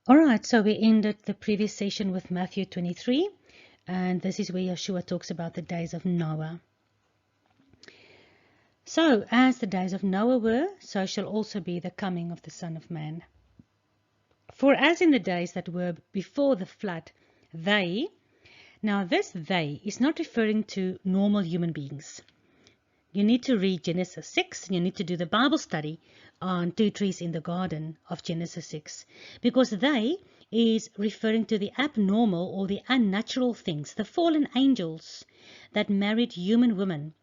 Alright, so we ended the previous session with Matthew 23, and this is where Yeshua talks about the days of Noah. So, as the days of Noah were, so shall also be the coming of the Son of Man. For as in the days that were before the flood, now this they is not referring to normal human beings. You need to read Genesis 6, and you need to do the Bible study on 2 trees in the garden of Genesis 6. Because they is referring to the abnormal or the unnatural things, the fallen angels that married human women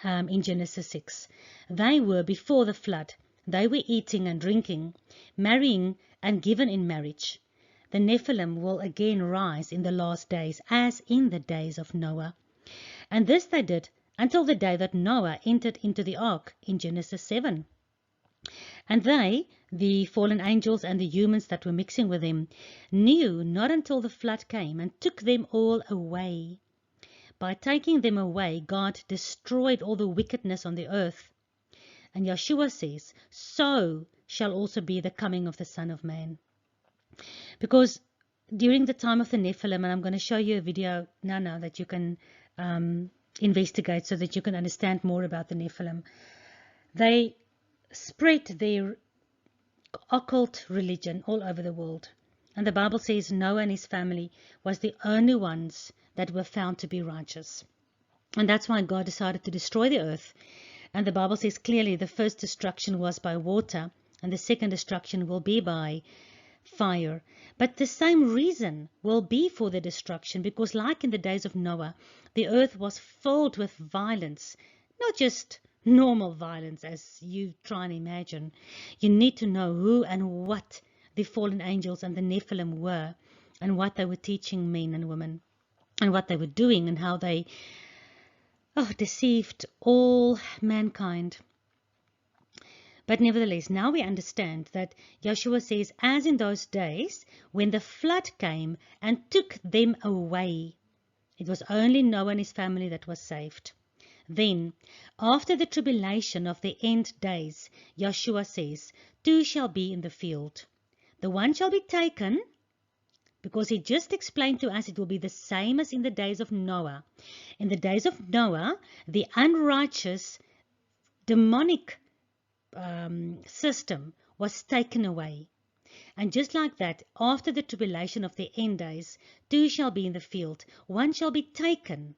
in Genesis 6. They were before the flood. They were eating and drinking, marrying and given in marriage. The Nephilim will again rise in the last days, as in the days of Noah. And this they did until the day that Noah entered into the ark in Genesis 7. And they, the fallen angels and the humans that were mixing with them, knew not until the flood came and took them all away. By taking them away, God destroyed all the wickedness on the earth. And Yeshua says, so shall also be the coming of the Son of Man. Because during the time of the Nephilim, and I'm going to show you a video now that you can investigate so that you can understand more about the Nephilim. They spread their occult religion all over the world. And the Bible says Noah and his family was the only ones that were found to be righteous. And that's why God decided to destroy the earth. And the Bible says clearly the first destruction was by water, and the second destruction will be by fire. But the same reason will be for the destruction, because like in the days of Noah, the earth was filled with violence, not just normal violence as you try and imagine. You need to know who and what the fallen angels and the Nephilim were, and what they were teaching men and women, and what they were doing, and how they deceived all mankind. But nevertheless, now we understand that Yeshua says, as in those days when the flood came and took them away. It was only Noah and his family that was saved. Then, after the tribulation of the end days, Yeshua says, two shall be in the field. The one shall be taken, because he just explained to us it will be the same as in the days of Noah. In the days of Noah, the unrighteous, demonic system was taken away. And just like that, after the tribulation of the end days, two shall be in the field, one shall be taken.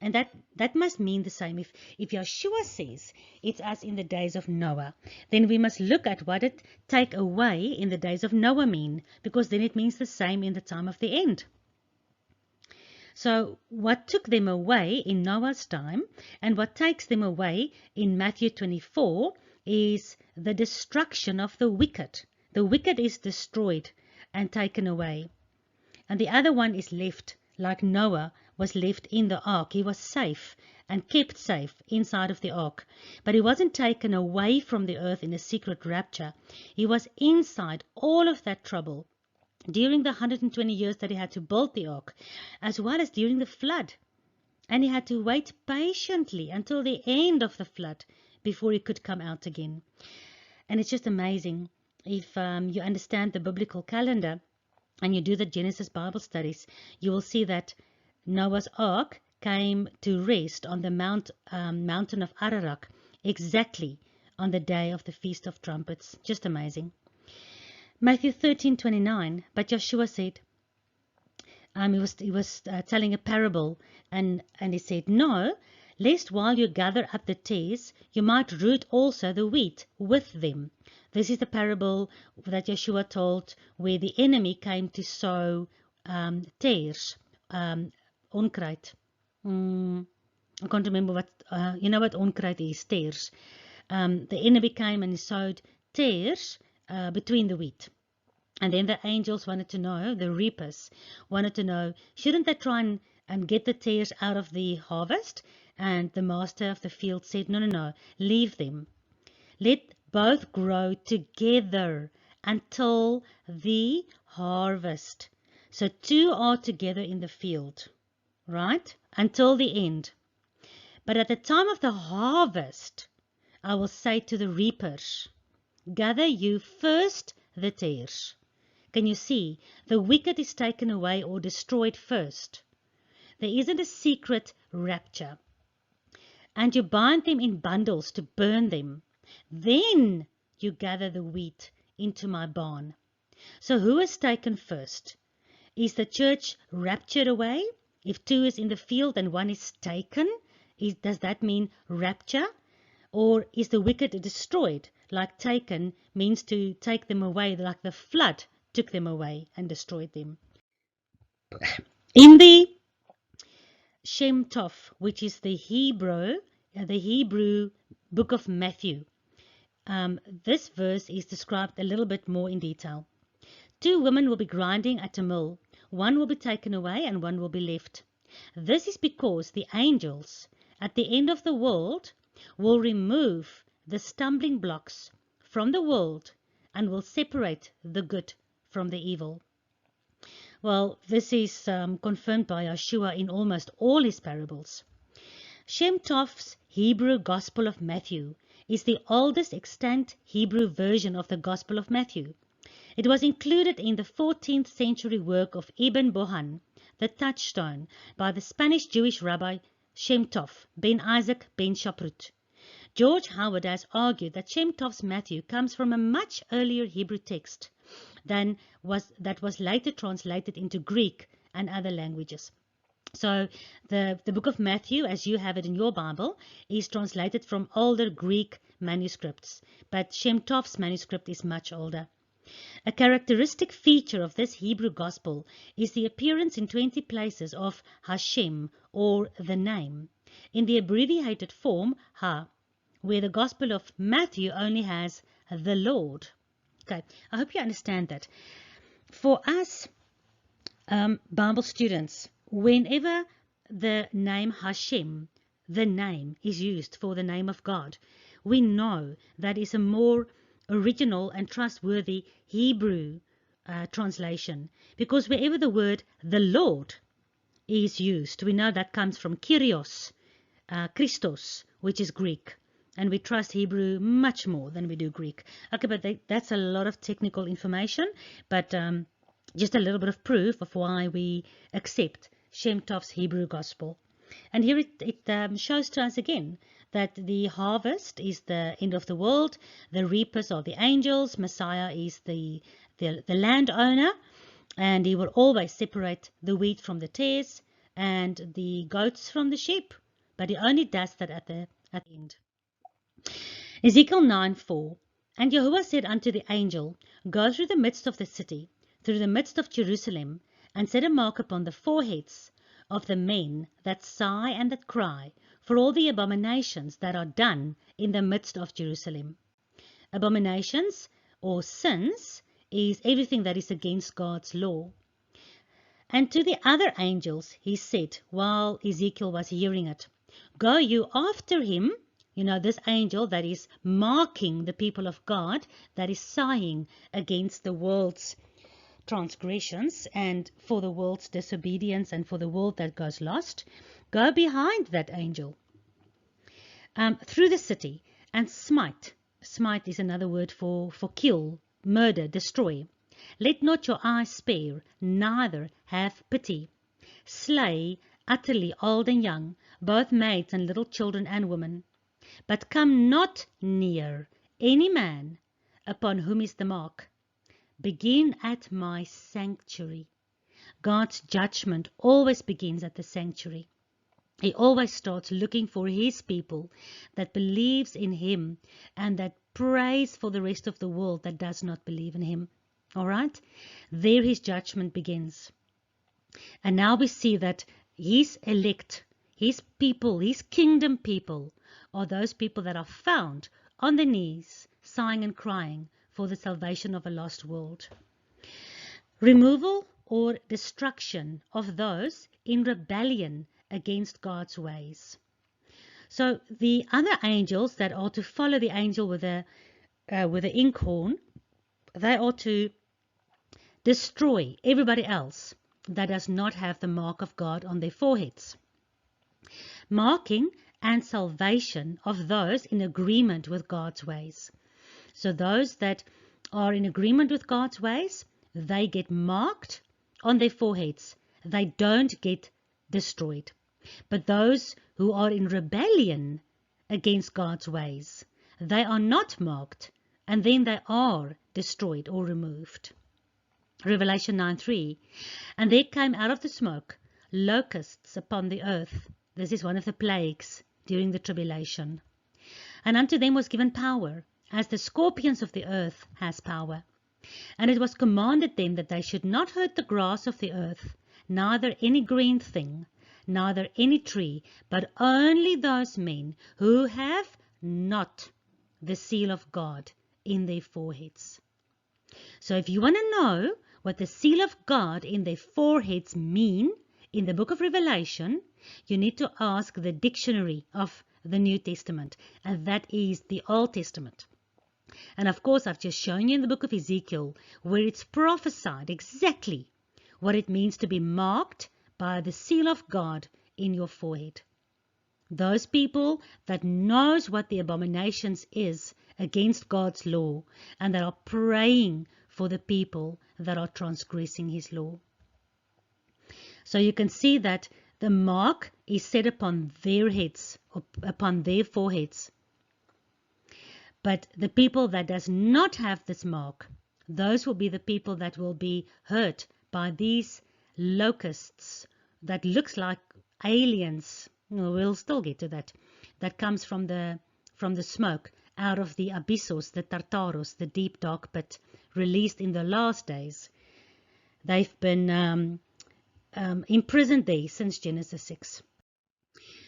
And that must mean the same. If Yeshua says it's as in the days of Noah, then we must look at what it take away in the days of Noah mean, because then it means the same in the time of the end. So what took them away in Noah's time and what takes them away in Matthew 24 is the destruction of the wicked. The wicked is destroyed and taken away. And the other one is left, like Noah was left in the ark. He was safe and kept safe inside of the ark. But he wasn't taken away from the earth in a secret rapture. He was inside all of that trouble during the 120 years that he had to build the ark, as well as during the flood. And he had to wait patiently until the end of the flood before he could come out again. And it's just amazing. If you understand the biblical calendar and you do the Genesis Bible studies, you will see that Noah's ark came to rest on the mountain of Ararat exactly on the day of the Feast of Trumpets. Just amazing. Matthew 13:29, but Yeshua said, he was telling a parable, and he said, no, lest while you gather up the tares, you might root also the wheat with them. This is the parable that Yeshua told where the enemy came to sow tares, onkruid. I can't remember what, you know what onkruid is, tares. The enemy came and he sowed tares between the wheat. And then the angels wanted to know, the reapers wanted to know, shouldn't they try and get the tares out of the harvest? And the master of the field said, no, leave them. Let both grow together until the harvest. So two are together in the field, right? Until the end. But at the time of the harvest, I will say to the reapers, gather you first the tares. can you see? The wicked is taken away or destroyed first. There isn't a secret rapture. And you bind them in bundles to burn them. Then you gather the wheat into my barn. So who is taken first? Is the church raptured away? If two is in the field and one is taken, does that mean rapture? Or is the wicked destroyed? Like taken means to take them away, like the flood took them away and destroyed them. In the Shem Tov, which is the Hebrew book of Matthew, this verse is described a little bit more in detail. Two women will be grinding at a mill. One will be taken away and one will be left. This is because the angels at the end of the world will remove the stumbling blocks from the world and will separate the good from the evil. Well, this is confirmed by Yeshua in almost all his parables. Shem Tov's Hebrew Gospel of Matthew is the oldest extant Hebrew version of the Gospel of Matthew. It was included in the 14th century work of Ibn Bohan, the Touchstone, by the Spanish Jewish rabbi Shem Tov, Ben Isaac Ben Shaprut. George Howard has argued that Shem Tov's Matthew comes from a much earlier Hebrew text that was later translated into Greek and other languages. So the book of Matthew, as you have it in your Bible, is translated from older Greek manuscripts, but Shem Tov's manuscript is much older. A characteristic feature of this Hebrew gospel is the appearance in 20 places of Hashem, or the name, in the abbreviated form Ha, where the Gospel of Matthew only has the Lord. Okay, I hope you understand that. For us Bible students, whenever the name Hashem, the name, is used for the name of God, we know that is a more original and trustworthy Hebrew translation, because wherever the word the Lord is used, we know that comes from Kyrios, Christos, which is Greek, and we trust Hebrew much more than we do Greek. Okay, but that's a lot of technical information, but just a little bit of proof of why we accept Shem Tov's Hebrew gospel. And here it shows to us again that the harvest is the end of the world, the reapers are the angels, Messiah is the landowner, and he will always separate the wheat from the tares and the goats from the sheep, but he only does that at the end. Ezekiel 9:4. And Yahuwah said unto the angel, Go through the midst of the city, through the midst of Jerusalem, and set a mark upon the foreheads of the men that sigh and that cry for all the abominations that are done in the midst of Jerusalem. Abominations or sins is everything that is against God's law. And to the other angels he said, while Ezekiel was hearing it, Go you after him. You know, this angel that is marking the people of God, that is sighing against the world's transgressions and for the world's disobedience and for the world that goes lost. Go behind that angel through the city and smite. Smite is another word for kill, murder, destroy. Let not your eye spare, neither have pity. Slay utterly old and young, both maids and little children and women. But come not near any man upon whom is the mark. Begin at my sanctuary. God's judgment always begins at the sanctuary. He always starts looking for his people that believes in him and that prays for the rest of the world that does not believe in him. All right? There his judgment begins. And now we see that his elect, his people, his kingdom people, are those people that are found on their knees, sighing and crying for the salvation of a lost world. Removal or destruction of those in rebellion against God's ways. So the other angels that are to follow the angel with the inkhorn, they are to destroy everybody else that does not have the mark of God on their foreheads. Marking and salvation of those in agreement with God's ways. So those that are in agreement with God's ways, they get marked on their foreheads. They don't get destroyed. But those who are in rebellion against God's ways, they are not marked, and then they are destroyed or removed. Revelation 9:3. And there came out of the smoke locusts upon the earth. This is one of the plagues during the tribulation. And unto them was given power, as the scorpions of the earth has power. And it was commanded them that they should not hurt the grass of the earth, neither any green thing, neither any tree, but only those men who have not the seal of God in their foreheads. So if you want to know what the seal of God in their foreheads mean in the book of Revelation, you need to ask the dictionary of the New Testament, and that is the Old Testament. And of course, I've just shown you in the book of Ezekiel where it's prophesied exactly what it means to be marked by the seal of God in your forehead. Those people that knows what the abominations is against God's law, and that are praying for the people that are transgressing his law. So you can see that the mark is set upon their heads, or upon their foreheads. But the people that does not have this mark, those will be the people that will be hurt by these locusts that looks like aliens. We'll still get to that. That comes from the smoke out of the abyssos, the Tartaros, the deep dark pit, released in the last days. They've been imprisoned there since Genesis 6.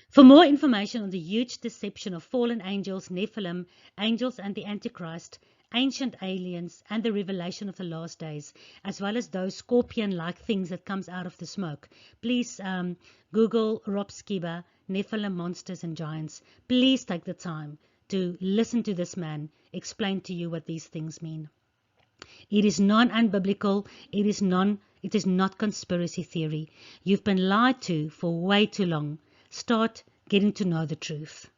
For more information on the huge deception of fallen angels, Nephilim, angels and the Antichrist, ancient aliens, and the revelation of the last days, as well as those scorpion-like things that comes out of the smoke, please Google Rob Skiba, Nephilim monsters and giants. Please take the time to listen to this man explain to you what these things mean. It is non-unbiblical. It is not conspiracy theory. You've been lied to for way too long. Start getting to know the truth.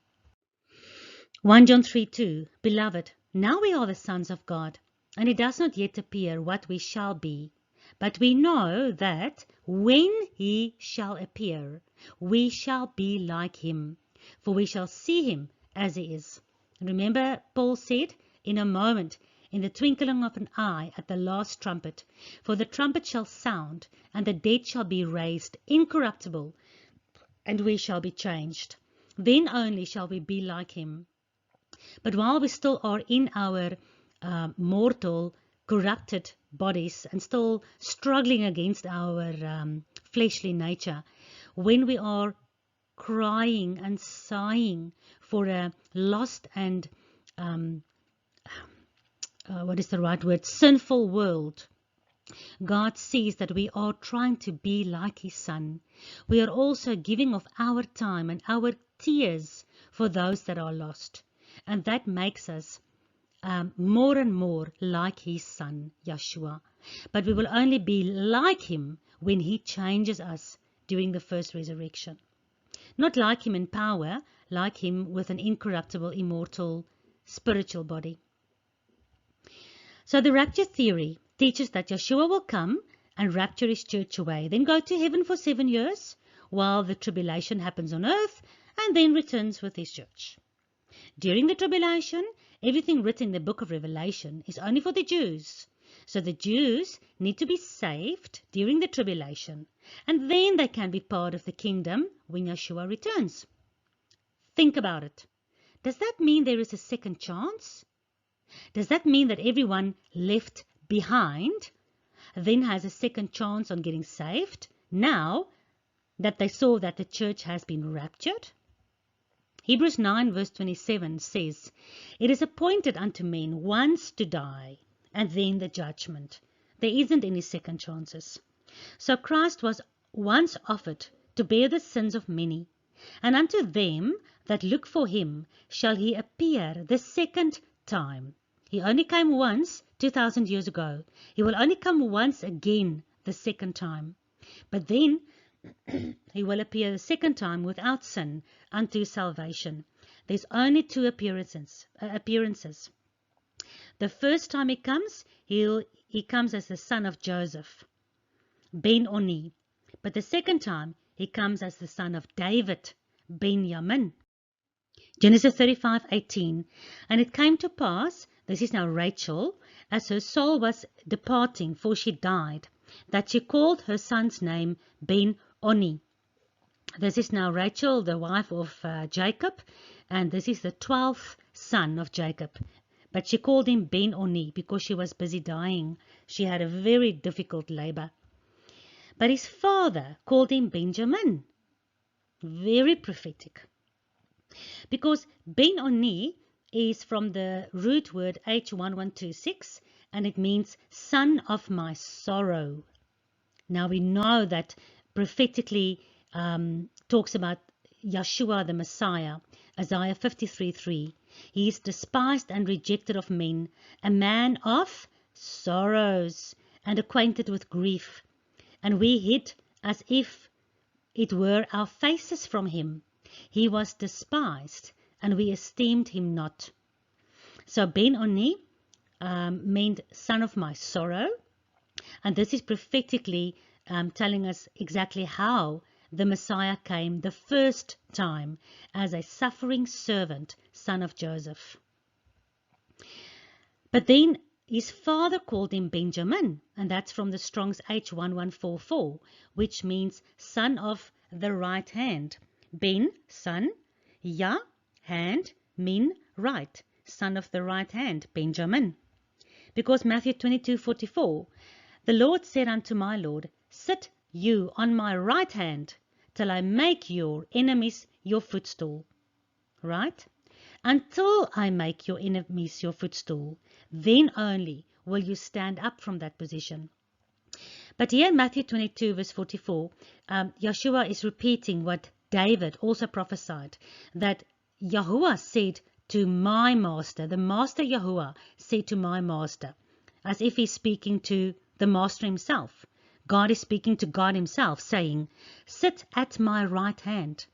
1 John 3:2. Beloved, now we are the sons of God, and it does not yet appear what we shall be. But we know that when he shall appear, we shall be like him, for we shall see him as he is. Remember, Paul said, in a moment, in the twinkling of an eye, at the last trumpet. For the trumpet shall sound, and the dead shall be raised incorruptible, and we shall be changed. Then only shall we be like him. But while we still are in our mortal, corrupted bodies and still struggling against our fleshly nature, when we are crying and sighing for a lost and sinful world, God sees that we are trying to be like his son. We are also giving of our time and our tears for those that are lost. And that makes us more and more like his son, Yeshua. But we will only be like him when he changes us during the first resurrection. Not like him in power, like him with an incorruptible, immortal, spiritual body. So the rapture theory teaches that Yeshua will come and rapture his church away, then go to heaven for 7 years while the tribulation happens on earth, and then returns with his church. During the tribulation, everything written in the book of Revelation is only for the Jews. So the Jews need to be saved during the tribulation, and then they can be part of the kingdom when Yeshua returns. Think about it. Does that mean there is a second chance? Does that mean that everyone left behind then has a second chance on getting saved now that they saw that the church has been raptured? Hebrews 9 verse 27 says, "It is appointed unto men once to die, and then the judgment." There isn't any second chances. So Christ was once offered to bear the sins of many, and unto them that look for him shall he appear the second time. He only came once 2,000 years ago. He will only come once again the second time. But then he will appear the second time without sin unto salvation. There's only 2 appearances. The first time he comes, he he comes as the son of Joseph, Ben Oni. But the second time, he comes as the son of David, Benjamin. Genesis 35:18. And it came to pass, this is now Rachel, as her soul was departing, for she died, that she called her son's name Ben-Oni. This is now Rachel, the wife of Jacob, and this is the 12th son of Jacob. But she called him Ben-Oni because she was busy dying. She had a very difficult labor. But his father called him Benjamin. Very prophetic. Because Ben-Oni is from the root word H1126, and it means son of my sorrow. Now we know that prophetically talks about Yeshua the Messiah, Isaiah 53:3. He is despised and rejected of men, a man of sorrows and acquainted with grief. And we hid as if it were our faces from him. He was despised, and we esteemed him not. So Ben-Oni meant son of my sorrow. And this is prophetically telling us exactly how the Messiah came the first time as a suffering servant, son of Joseph. But then his father called him Benjamin, and that's from the Strong's H1144, which means son of the right hand. Ben, son, Ya, hand, Min, right, son of the right hand, Benjamin. Because Matthew 22:44, the Lord said unto my Lord, sit you on my right hand, till I make your enemies your footstool. Right? Until I make your enemies your footstool, then only will you stand up from that position. But here in Matthew 22 verse 44, Yeshua is repeating what David also prophesied, that Yahuwah said to my master, the master Yahuwah said to my master, as if he's speaking to the master himself. God is speaking to God himself, saying, sit at my right hand.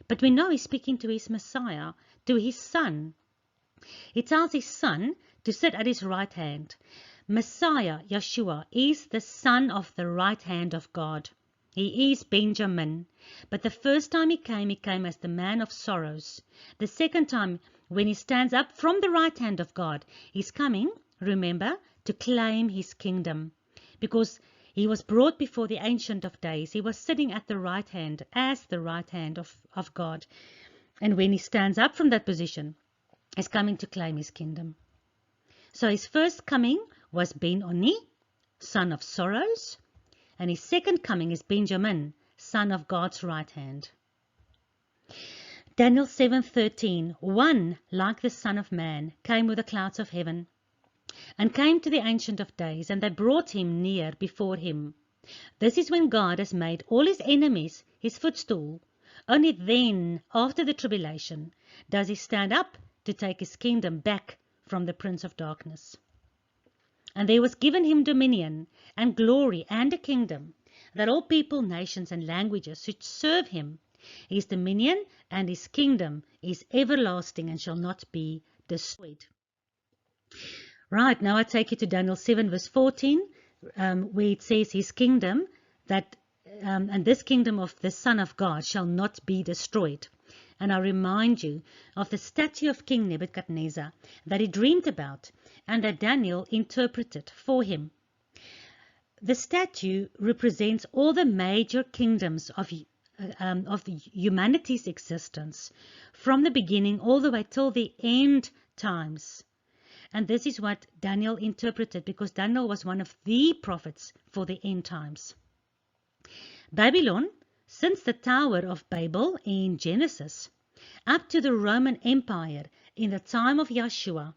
But we know he's speaking to his Messiah, to his son. He tells his son to sit at his right hand. Messiah, Yeshua, is the son of the right hand of God. He is Benjamin. But the first time he came as the man of sorrows. The second time, when he stands up from the right hand of God, he's coming, remember, to claim his kingdom. Because he was brought before the Ancient of Days. He was sitting at the right hand, as the right hand of God. And when he stands up from that position, he's coming to claim his kingdom. So his first coming was Ben-Oni, son of sorrows. And his second coming is Benjamin, son of God's right hand. Daniel 7:13, one like the Son of Man came with the clouds of heaven, and came to the Ancient of Days, and they brought him near before him. This is when God has made all his enemies his footstool. Only then, after the tribulation, does he stand up to take his kingdom back from the prince of darkness. And there was given him dominion and glory and a kingdom, that all people, nations, and languages should serve him. His dominion and his kingdom is everlasting and shall not be destroyed. Right, now I take you to Daniel 7 verse 14, where it says his kingdom, and this kingdom of the Son of God shall not be destroyed. And I remind you of the statue of King Nebuchadnezzar that he dreamed about and that Daniel interpreted for him. The statue represents all the major kingdoms of humanity's existence, from the beginning all the way till the end times. And this is what Daniel interpreted, because Daniel was one of the prophets for the end times. Babylon, since the Tower of Babel in Genesis, up to the Roman Empire in the time of Yeshua,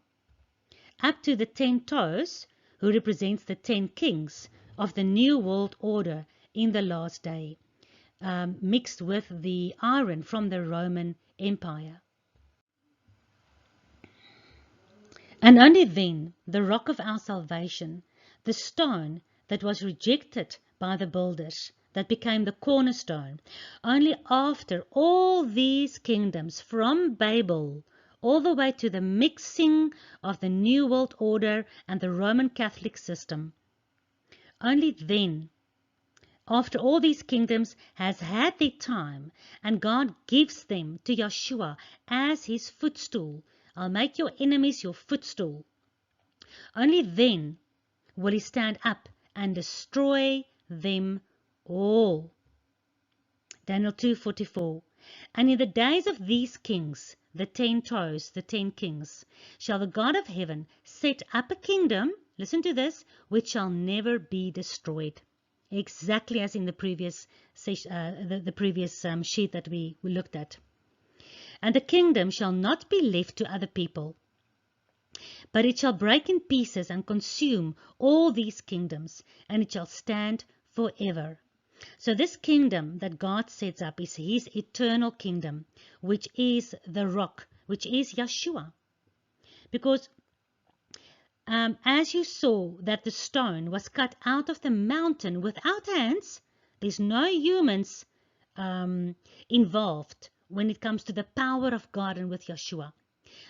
up to the 10 toes, who represents the 10 kings of the New World Order in the last day, mixed with the iron from the Roman Empire. And only then, the rock of our salvation, the stone that was rejected by the builders, that became the cornerstone, only after all these kingdoms from Babel all the way to the mixing of the New World Order and the Roman Catholic system, only then, after all these kingdoms has had their time, and God gives them to Yeshua as his footstool. I'll make your enemies your footstool. Only then will he stand up and destroy them all. Daniel 2:44. And in the days of these kings, the 10 toes, the 10 kings, shall the God of heaven set up a kingdom, listen to this, which shall never be destroyed. Exactly as in the previous sheet that we looked at. And the kingdom shall not be left to other people, but it shall break in pieces and consume all these kingdoms, and it shall stand forever. So this kingdom that God sets up is his eternal kingdom, which is the rock, which is Yeshua. Because as you saw that the stone was cut out of the mountain without hands, there's no humans involved when it comes to the power of God and with Yeshua.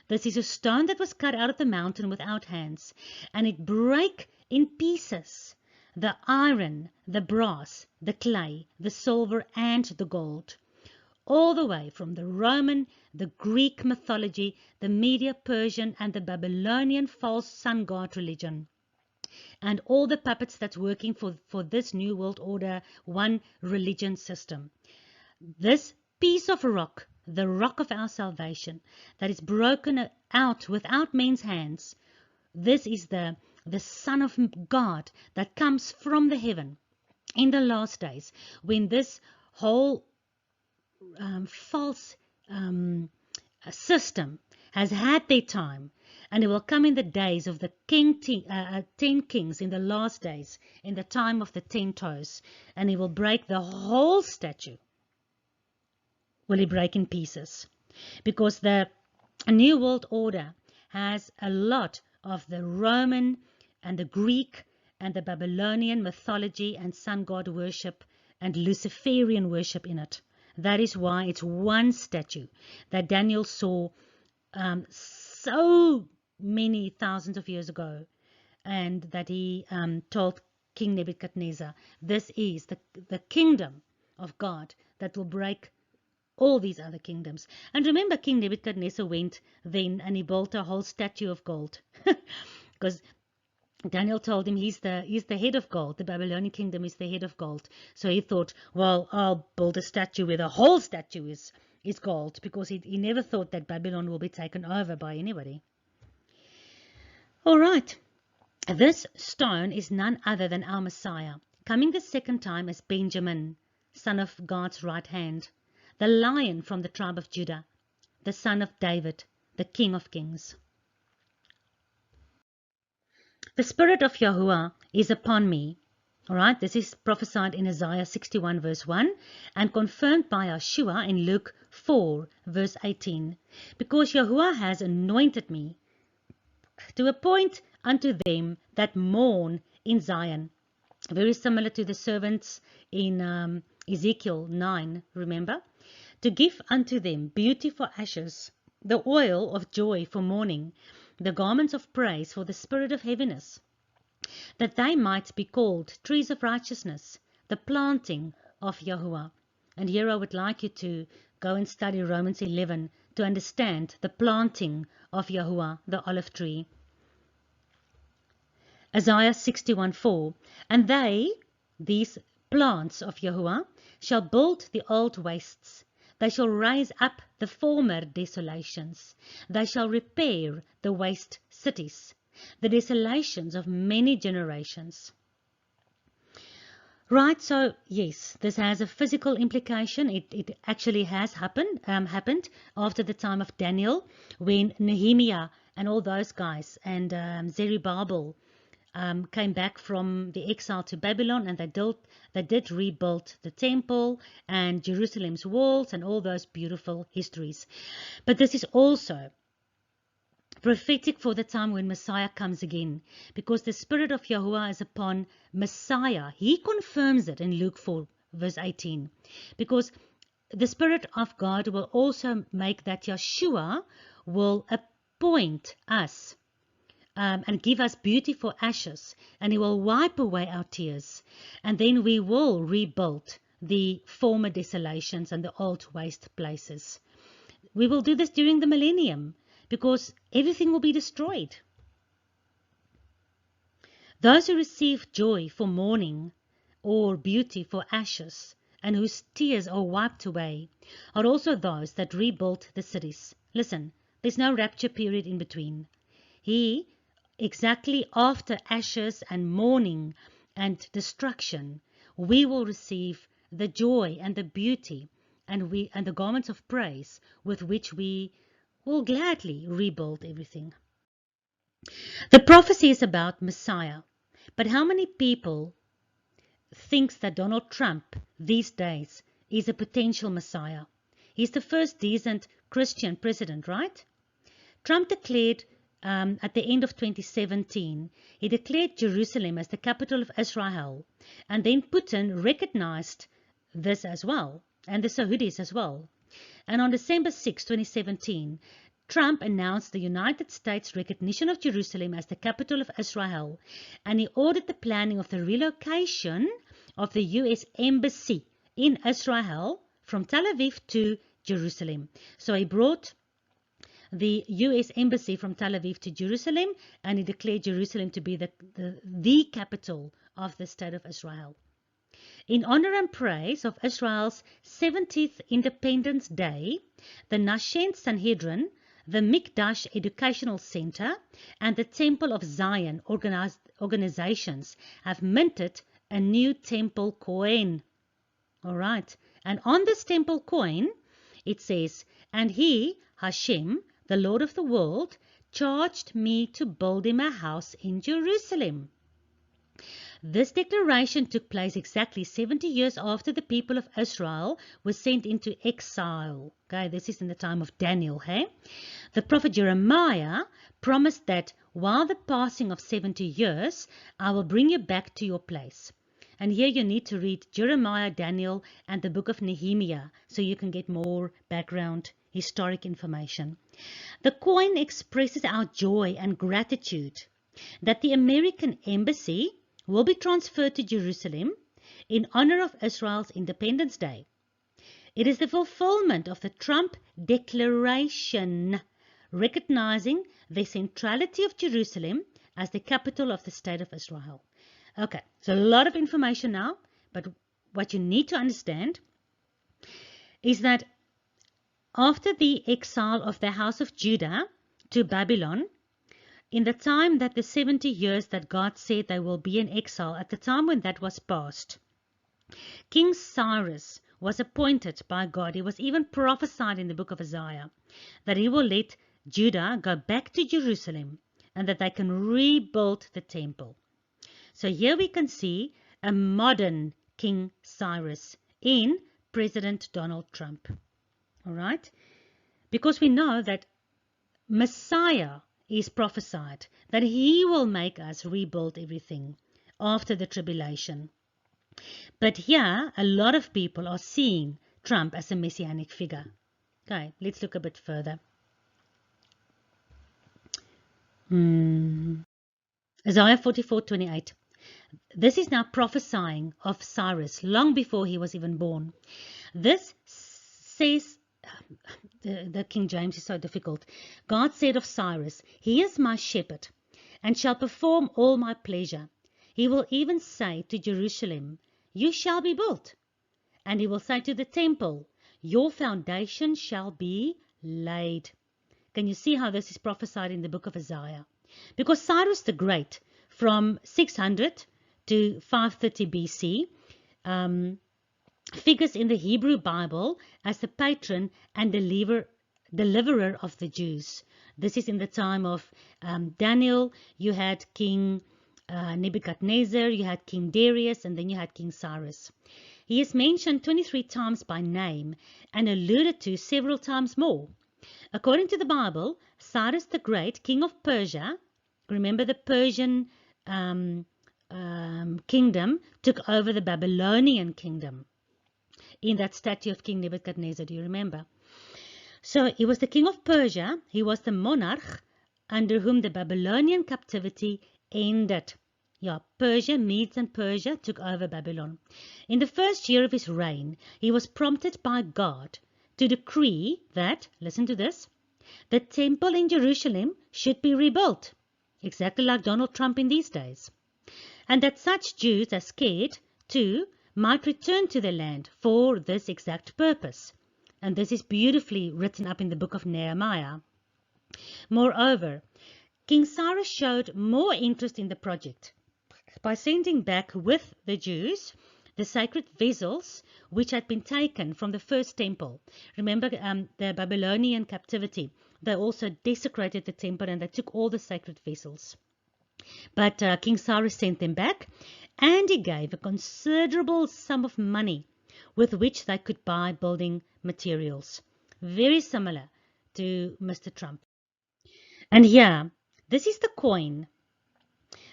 This is a stone that was cut out of the mountain without hands, and it break in pieces the iron, the brass, the clay, the silver, and the gold. All the way from the Roman, the Greek mythology, the Media Persian, and the Babylonian false sun god religion. And all the puppets that's working for this New World Order, one religion system. This piece of rock, the rock of our salvation, that is broken out without men's hands, this is the Son of God that comes from the heaven in the last days, when this whole false system has had their time, and it will come in the days of the 10 kings in the last days, in the time of the 10 toes, and he will break the whole statue. Will he break in pieces? Because the New World Order has a lot of the Roman and the Greek and the Babylonian mythology and sun god worship and Luciferian worship in it. That is why it's one statue that Daniel saw so many thousands of years ago, and that he told King Nebuchadnezzar, this is the kingdom of God that will break all these other kingdoms. And remember, King Nebuchadnezzar went then and he built a whole statue of gold. Because Daniel told him he's the head of gold. The Babylonian kingdom is the head of gold. So he thought, well, I'll build a statue where the whole statue is gold, because he never thought that Babylon will be taken over by anybody. All right. This stone is none other than our Messiah, coming the second time as Benjamin, son of God's right hand, the lion from the tribe of Judah, the son of David, the King of Kings. The Spirit of Yahuwah is upon me. All right, this is prophesied in Isaiah 61 verse 1 and confirmed by Yeshua in Luke 4 verse 18. Because Yahuwah has anointed me to appoint unto them that mourn in Zion. Very similar to the servants in Ezekiel 9, remember? To give unto them beauty for ashes, the oil of joy for mourning, the garments of praise for the spirit of heaviness, that they might be called trees of righteousness, the planting of Yahuwah. And here I would like you to go and study Romans 11 to understand the planting of Yahuwah, the olive tree. Isaiah 61:4, and they, these plants of Yahuwah, shall build the old wastes. They shall raise up the former desolations. They shall repair the waste cities, the desolations of many generations. Right, so yes, this has a physical implication. It actually has happened after the time of Daniel, when Nehemiah and all those guys and Zerubbabel came back from the exile to Babylon, and they did rebuild the temple and Jerusalem's walls and all those beautiful histories. But this is also prophetic for the time when Messiah comes again, because the Spirit of Yahuwah is upon Messiah. He confirms it in Luke 4 verse 18, because the Spirit of God will also make that Yeshua will appoint us and give us beauty for ashes, and He will wipe away our tears, and then we will rebuild the former desolations and the old waste places. We will do this during the millennium because everything will be destroyed. Those who receive joy for mourning or beauty for ashes and whose tears are wiped away are also those that rebuild the cities. Listen, there's no rapture period in between. Exactly after ashes and mourning and destruction, we will receive the joy and the beauty and the garments of praise with which we will gladly rebuild everything. The prophecy is about Messiah, but how many people thinks that Donald Trump these days is a potential Messiah? He's the first decent Christian president, right? Trump declared at the end of 2017, he declared Jerusalem as the capital of Israel, and then Putin recognized this as well, and the Saudis as well. And on December 6, 2017, Trump announced the United States' recognition of Jerusalem as the capital of Israel, and he ordered the planning of the relocation of the U.S. Embassy in Israel from Tel Aviv to Jerusalem. So he brought the U.S. Embassy from Tel Aviv to Jerusalem, and he declared Jerusalem to be the capital of the state of Israel. In honor and praise of Israel's 70th Independence Day, the Nashen Sanhedrin, the Mikdash Educational Center, and the Temple of Zion organizations have minted a new temple coin. All right. And on this temple coin, it says, "And he, Hashem, the Lord of the world, charged me to build him a house in Jerusalem." This declaration took place exactly 70 years after the people of Israel were sent into exile. Okay, this is in the time of Daniel. Hey? The prophet Jeremiah promised that while the passing of 70 years, I will bring you back to your place. And here you need to read Jeremiah, Daniel, and the book of Nehemiah so you can get more background historic information. The coin expresses our joy and gratitude that the American embassy will be transferred to Jerusalem in honor of Israel's Independence Day. It is the fulfillment of the Trump Declaration, recognizing the centrality of Jerusalem as the capital of the state of Israel. Okay, so a lot of information now, but what you need to understand is that after the exile of the house of Judah to Babylon, in the time that the 70 years that God said they will be in exile, at the time when that was passed, King Cyrus was appointed by God. He was even prophesied in the book of Isaiah that he will let Judah go back to Jerusalem and that they can rebuild the temple. So here we can see a modern King Cyrus in President Donald Trump. All right? Because we know that Messiah is prophesied, that he will make us rebuild everything after the tribulation. But here, a lot of people are seeing Trump as a messianic figure. Okay, let's look a bit further. Isaiah 44:28. This is now prophesying of Cyrus long before he was even born. This says, the King James is so difficult. God said of Cyrus, "He is my shepherd and shall perform all my pleasure. He will even say to Jerusalem, you shall be built. And he will say to the temple, your foundation shall be laid." Can you see how this is prophesied in the book of Isaiah? Because Cyrus the Great, from 600 to 530 BC, figures in the Hebrew Bible as the patron and deliverer of the Jews. This is in the time of Daniel. You had King Nebuchadnezzar, you had King Darius, and then you had King Cyrus. He is mentioned 23 times by name and alluded to several times more. According to the Bible, Cyrus the Great, king of Persia, remember the Persian kingdom took over the Babylonian kingdom in that statue of King Nebuchadnezzar. Do you remember? So he was the king of Persia. He was the monarch under whom the Babylonian captivity ended. Yeah, Persia, Medes and Persia took over Babylon. In the first year of his reign, he was prompted by God to decree that, listen to this, the temple in Jerusalem should be rebuilt, exactly like Donald Trump in these days, and that such Jews as cared to might return to the land for this exact purpose. And this is beautifully written up in the book of Nehemiah. Moreover, King Cyrus showed more interest in the project by sending back with the Jews the sacred vessels which had been taken from the first temple. Remember the Babylonian captivity. They also desecrated the temple and they took all the sacred vessels. But King Cyrus sent them back, and he gave a considerable sum of money with which they could buy building materials. Very similar to Mr. Trump. And here, this is the coin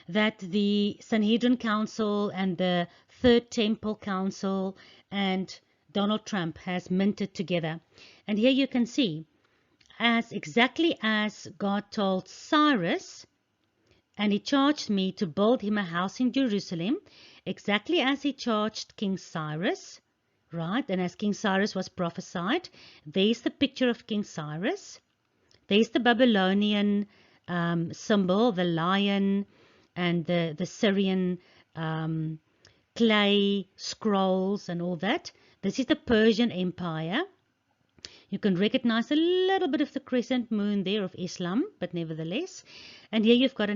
that the Sanhedrin Council and the Third Temple Council and Donald Trump has minted together. And here you can see, as exactly as God told Cyrus, and he charged me to build him a house in Jerusalem, exactly as he charged King Cyrus, right? And as King Cyrus was prophesied, there's the picture of King Cyrus. There's the Babylonian symbol, the lion, and the Syrian clay scrolls and all that. This is the Persian Empire. You can recognize a little bit of the crescent moon there of Islam, but nevertheless. And here you've got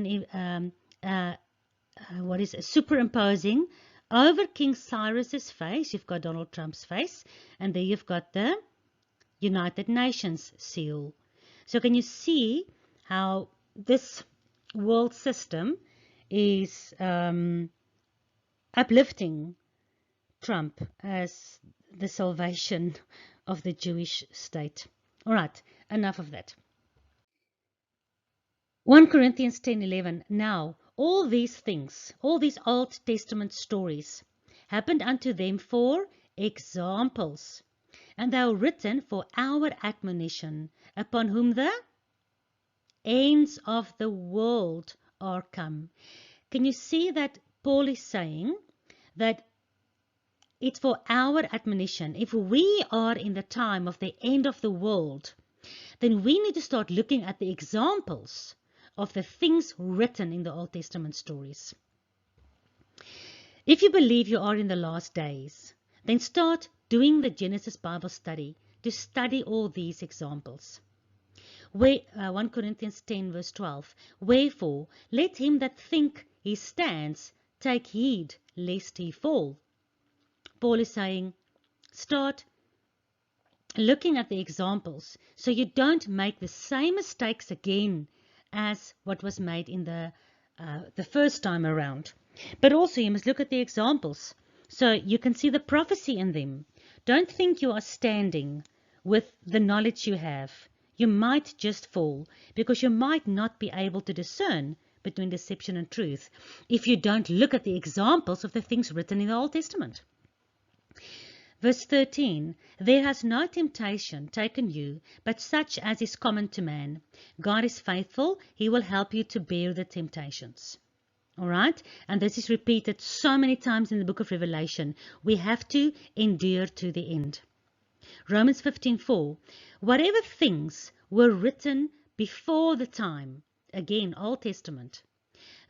what is superimposing over King Cyrus's face. You've got Donald Trump's face, and there you've got the United Nations seal. So can you see how this world system is uplifting Trump as the salvation of the Jewish state? All right, enough of that. 1 Corinthians 10:11. Now, all these things, all these Old Testament stories, happened unto them for examples, and they are written for our admonition, upon whom the ends of the world are come. Can you see that Paul is saying that it's for our admonition? If we are in the time of the end of the world, then we need to start looking at the examples of the things written in the Old Testament stories. If you believe you are in the last days, then start doing the Genesis Bible study to study all these examples. 1 Corinthians 10 verse 12. Wherefore, let him that think he stands take heed lest he fall. Paul is saying, start looking at the examples so you don't make the same mistakes again as what was made in the first time around. But also you must look at the examples so you can see the prophecy in them. Don't think you are standing with the knowledge you have. You might just fall because you might not be able to discern between deception and truth if you don't look at the examples of the things written in the Old Testament. Verse 13, there has no temptation taken you, but such as is common to man. God is faithful. He will help you to bear the temptations. All right? And this is repeated so many times in the book of Revelation. We have to endure to the end. Romans 15:4, whatever things were written before the time, again, Old Testament,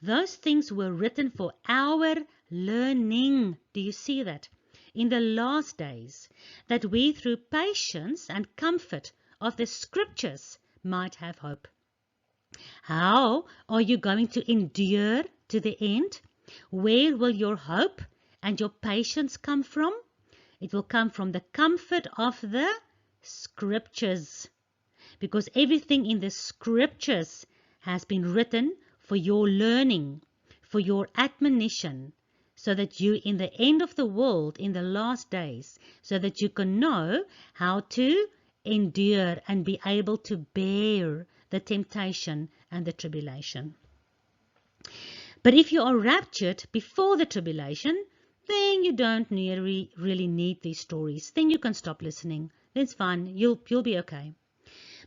those things were written for our learning. Do you see that? In the last days, that we through patience and comfort of the scriptures might have hope. How are you going to endure to the end? Where will your hope and your patience come from? It will come from the comfort of the scriptures, because everything in the scriptures has been written for your learning, for your admonition, so that you in the end of the world, in the last days, so that you can know how to endure and be able to bear the temptation and the tribulation. But if you are raptured before the tribulation, then you don't really need these stories. Then you can stop listening. That's fine. You'll be okay.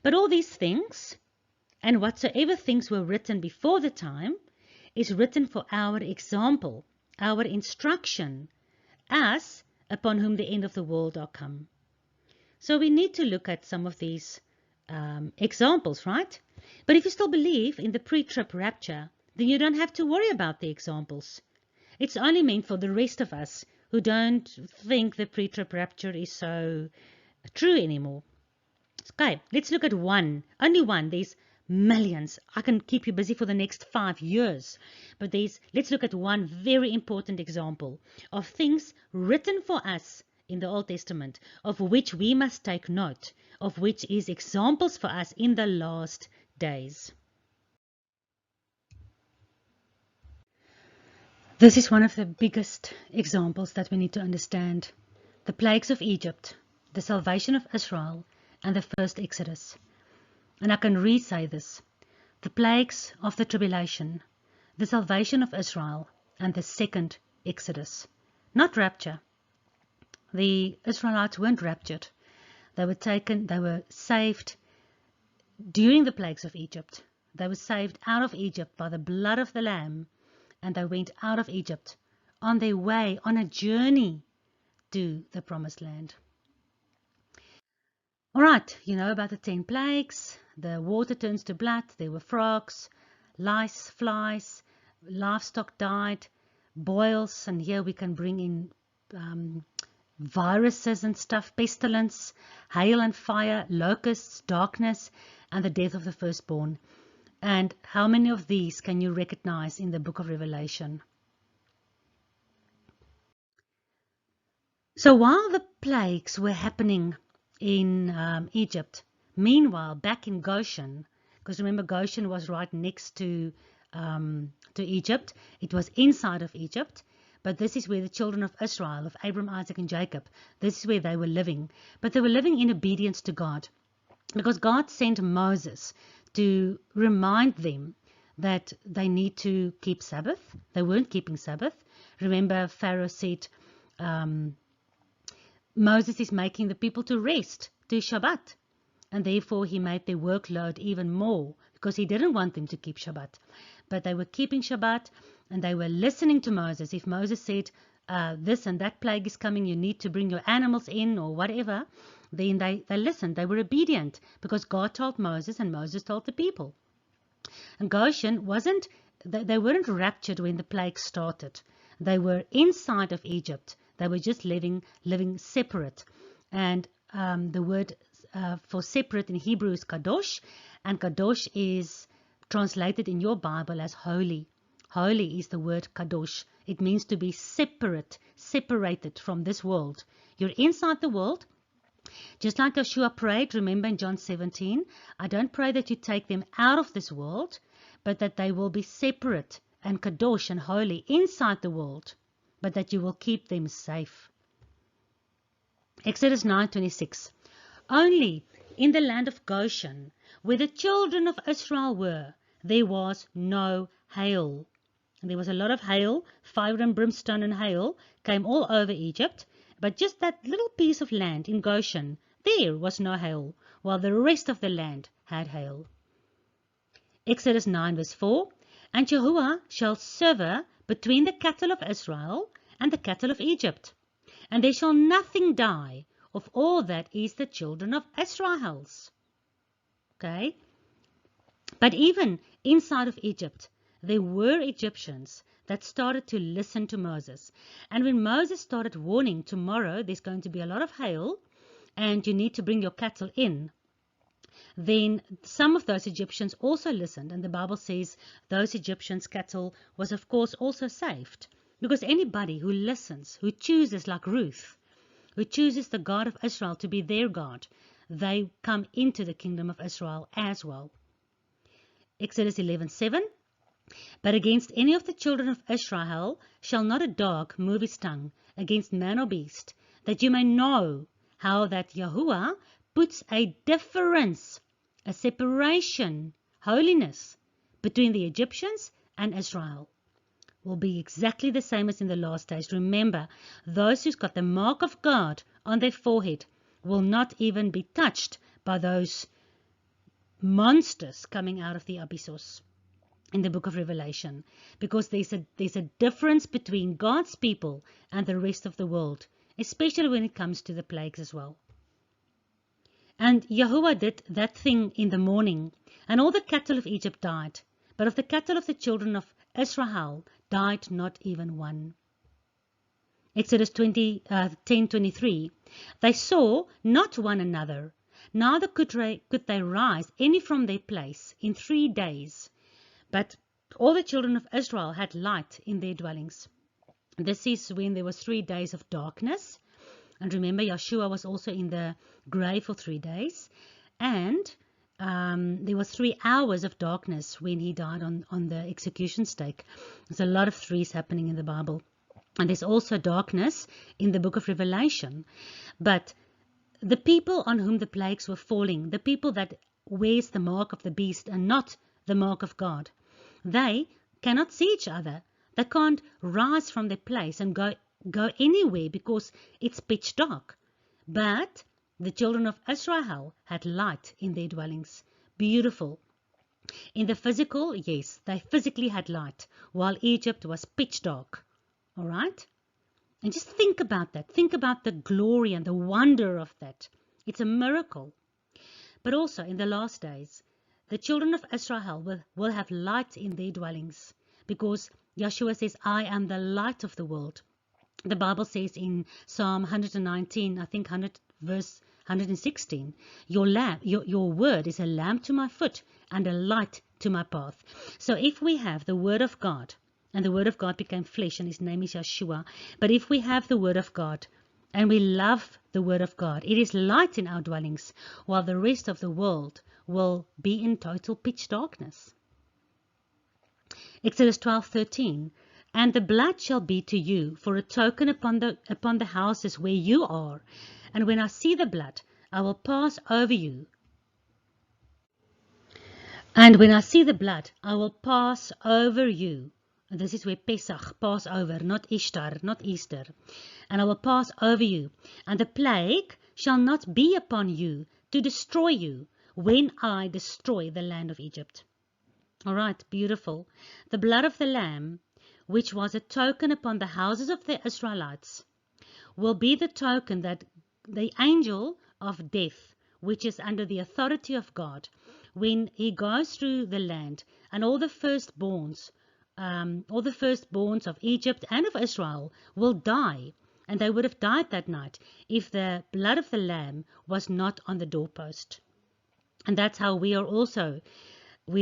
But all these things, And whatsoever things were written before the time is written for our example, our instruction, as upon whom the end of the world are come. So we need to look at some of these examples, right? But if you still believe in the pre-trib rapture, then you don't have to worry about the examples. It's only meant for the rest of us who don't think the pre-trib rapture is so true anymore. Okay, let's look at one. Only one. There's millions. I can keep you busy for the next 5 years. But let's look at one very important example of things written for us in the Old Testament, of which we must take note, of which is examples for us in the last days. This is one of the biggest examples that we need to understand. The plagues of Egypt, the salvation of Israel, and the first Exodus. And I can re-say this. The plagues of the tribulation, the salvation of Israel, and the second Exodus. Not rapture. The Israelites weren't raptured. They were saved during the plagues of Egypt. They were saved out of Egypt by the blood of the Lamb, and they went out of Egypt on their way, on a journey to the promised land. All right, you know about the 10 plagues. The water turns to blood. There were frogs, lice, flies, livestock died, boils, and here we can bring in viruses and stuff, pestilence, hail and fire, locusts, darkness, and the death of the firstborn. And how many of these can you recognize in the book of Revelation? So while the plagues were happening in Egypt, meanwhile back in Goshen, because remember Goshen was right next to Egypt, it was inside of Egypt, but this is where the children of Israel, of Abraham, Isaac and Jacob, this is where they were living. But they were living in obedience to God, because God sent Moses to remind them that they need to keep Sabbath. They weren't keeping Sabbath. Remember, Pharaoh said, Moses is making the people to rest, to Shabbat. And therefore he made their workload even more, because he didn't want them to keep Shabbat. But they were keeping Shabbat, and they were listening to Moses. If Moses said, this and that plague is coming, you need to bring your animals in or whatever, then they listened. They were obedient, because God told Moses and Moses told the people. And Goshen they weren't raptured when the plague started. They were inside of Egypt. They were just living separate. And the word for separate in Hebrew is kadosh, and kadosh is translated in your Bible as holy. Holy is the word kadosh. It means to be separated from this world. You're inside the world. Just like Yeshua prayed, remember in John 17, I don't pray that you take them out of this world, but that they will be separate and kadosh and holy inside the world, but that you will keep them safe. Exodus 9:26. Only in the land of Goshen, where the children of Israel were, there was no hail. And there was a lot of hail, fire and brimstone and hail came all over Egypt, but just that little piece of land in Goshen, there was no hail, while the rest of the land had hail. Exodus 9:4. And Yahuwah shall sever between the cattle of Israel and the cattle of Egypt, and there shall nothing die of all that is the children of Israel's. Okay? But even inside of Egypt, there were Egyptians that started to listen to Moses. And when Moses started warning, tomorrow there's going to be a lot of hail, and you need to bring your cattle in, then some of those Egyptians also listened. And the Bible says those Egyptians' cattle was, of course, also saved. Because anybody who listens, who chooses, like Ruth, who chooses the God of Israel to be their God, they come into the kingdom of Israel as well. Exodus 11:7. But against any of the children of Israel shall not a dog move his tongue against man or beast, that you may know how that Yahuwah puts a difference, a separation, holiness between the Egyptians and Israel. Will be exactly the same as in the last days. Remember, those who's got the mark of God on their forehead will not even be touched by those monsters coming out of the abyssos in the book of Revelation, because there's a difference between God's people and the rest of the world, especially when it comes to the plagues as well. And Yahuwah did that thing in the morning, and all the cattle of Egypt died, but of the cattle of the children of Israel died not even one. Exodus 10:23. They saw not one another, neither could they rise any from their place in 3 days. But all the children of Israel had light in their dwellings. This is when there was 3 days of darkness. And remember, Yeshua was also in the grave for 3 days. And there was 3 hours of darkness when he died on the execution stake. There's a lot of threes happening in the Bible. And there's also darkness in the book of Revelation. But the people on whom the plagues were falling, the people that wears the mark of the beast and not the mark of God, they cannot see each other. They can't rise from their place and go anywhere because it's pitch dark. But the children of Israel had light in their dwellings. Beautiful. In the physical, yes, they physically had light, while Egypt was pitch dark. All right? And just think about that. Think about the glory and the wonder of that. It's a miracle. But also in the last days, the children of Israel will have light in their dwellings, because Yeshua says, I am the light of the world. The Bible says in Psalm 119, I think verse 116, your word is a lamp to my foot and a light to my path. So if we have the word of God, and the word of God became flesh, and his name is Yeshua, but if we have the word of God, and we love the word of God, it is light in our dwellings, while the rest of the world will be in total pitch darkness. Exodus 12:13. And the blood shall be to you for a token upon the houses where you are. And when I see the blood, I will pass over you. And when I see the blood, I will pass over you. And this is where Pesach, Passover, not Ishtar, not Easter. And I will pass over you. And the plague shall not be upon you to destroy you when I destroy the land of Egypt. All right, beautiful. The blood of the Lamb, which was a token upon the houses of the Israelites, will be the token that the angel of death, which is under the authority of God, when he goes through the land, and all the firstborns of Egypt and of Israel will die, and they would have died that night if the blood of the Lamb was not on the doorpost. And that's how we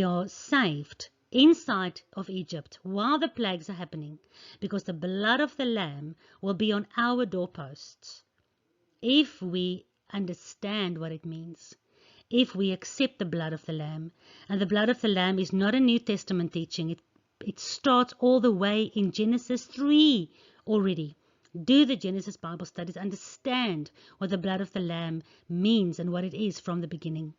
are saved inside of Egypt while the plagues are happening, because the blood of the Lamb will be on our doorposts. If we understand what it means, if we accept the blood of the Lamb, and the blood of the Lamb is not a New Testament teaching, it starts all the way in Genesis 3 already. Do the Genesis Bible studies, understand what the blood of the Lamb means and what it is from the beginning.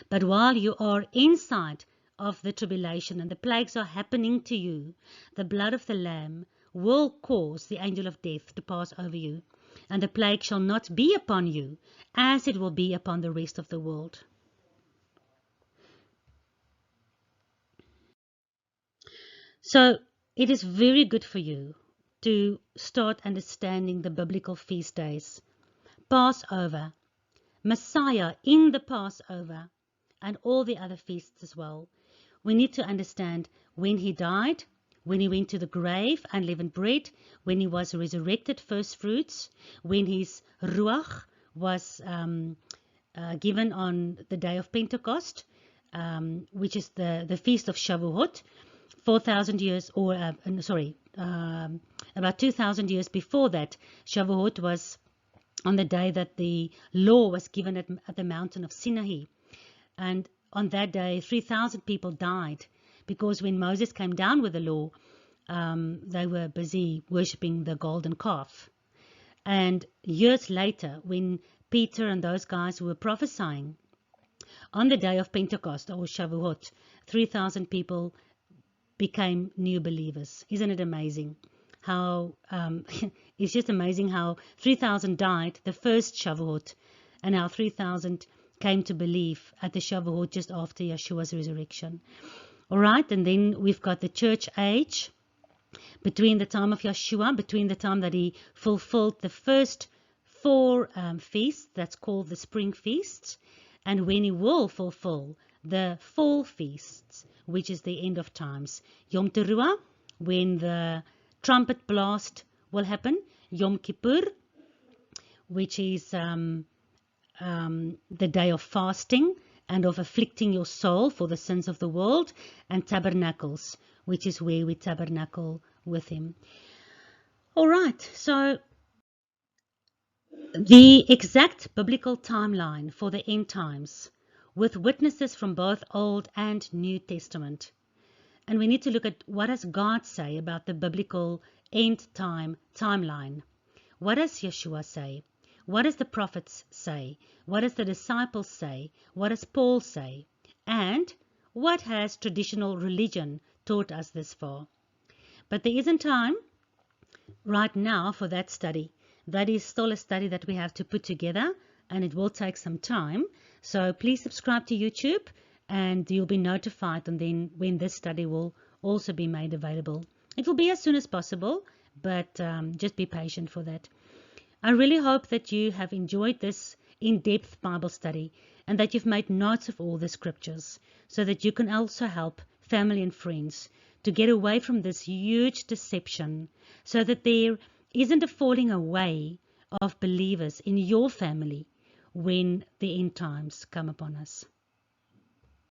But while you are inside of the tribulation and the plagues are happening to you, the blood of the Lamb will cause the angel of death to pass over you, and the plague shall not be upon you, as it will be upon the rest of the world. So it is very good for you to start understanding the biblical feast days. Passover, Messiah in the Passover, and all the other feasts as well. We need to understand when he died, when he went to the grave, unleavened bread, when he was resurrected, first fruits, when his Ruach was given on the day of Pentecost, which is the feast of Shavuot, 4,000 years, or about 2,000 years before that. Shavuot was on the day that the law was given at the mountain of Sinai. And on that day, 3,000 people died, because when Moses came down with the law, they were busy worshipping the golden calf. And years later, when Peter and those guys were prophesying, on the day of Pentecost or Shavuot, 3,000 people became new believers. Isn't it amazing? How it's just amazing how 3,000 died the first Shavuot, and how 3,000 came to believe at the Shavuot just after Yeshua's resurrection. All right, and then we've got the church age between the time of Yeshua, between the time that he fulfilled the first 4 feasts, that's called the spring feasts, and when he will fulfill the fall feasts, which is the end of times. Yom Teruah, when the trumpet blast will happen. Yom Kippur, which is the day of fasting and of afflicting your soul for the sins of the world, and Tabernacles, which is where we tabernacle with him. All right, so the exact biblical timeline for the end times, with witnesses from both Old and New Testament. And we need to look at what does God say about the biblical end time timeline. What does Yeshua say? What does the prophets say? What does the disciples say? What does Paul say? And what has traditional religion taught us this far? But there isn't time right now for that study. That is still a study that we have to put together, and it will take some time. So please subscribe to YouTube, and you'll be notified and then when this study will also be made available. It will be as soon as possible, but just be patient for that. I really hope that you have enjoyed this in-depth Bible study and that you've made notes of all the scriptures so that you can also help family and friends to get away from this huge deception, so that there isn't a falling away of believers in your family when the end times come upon us.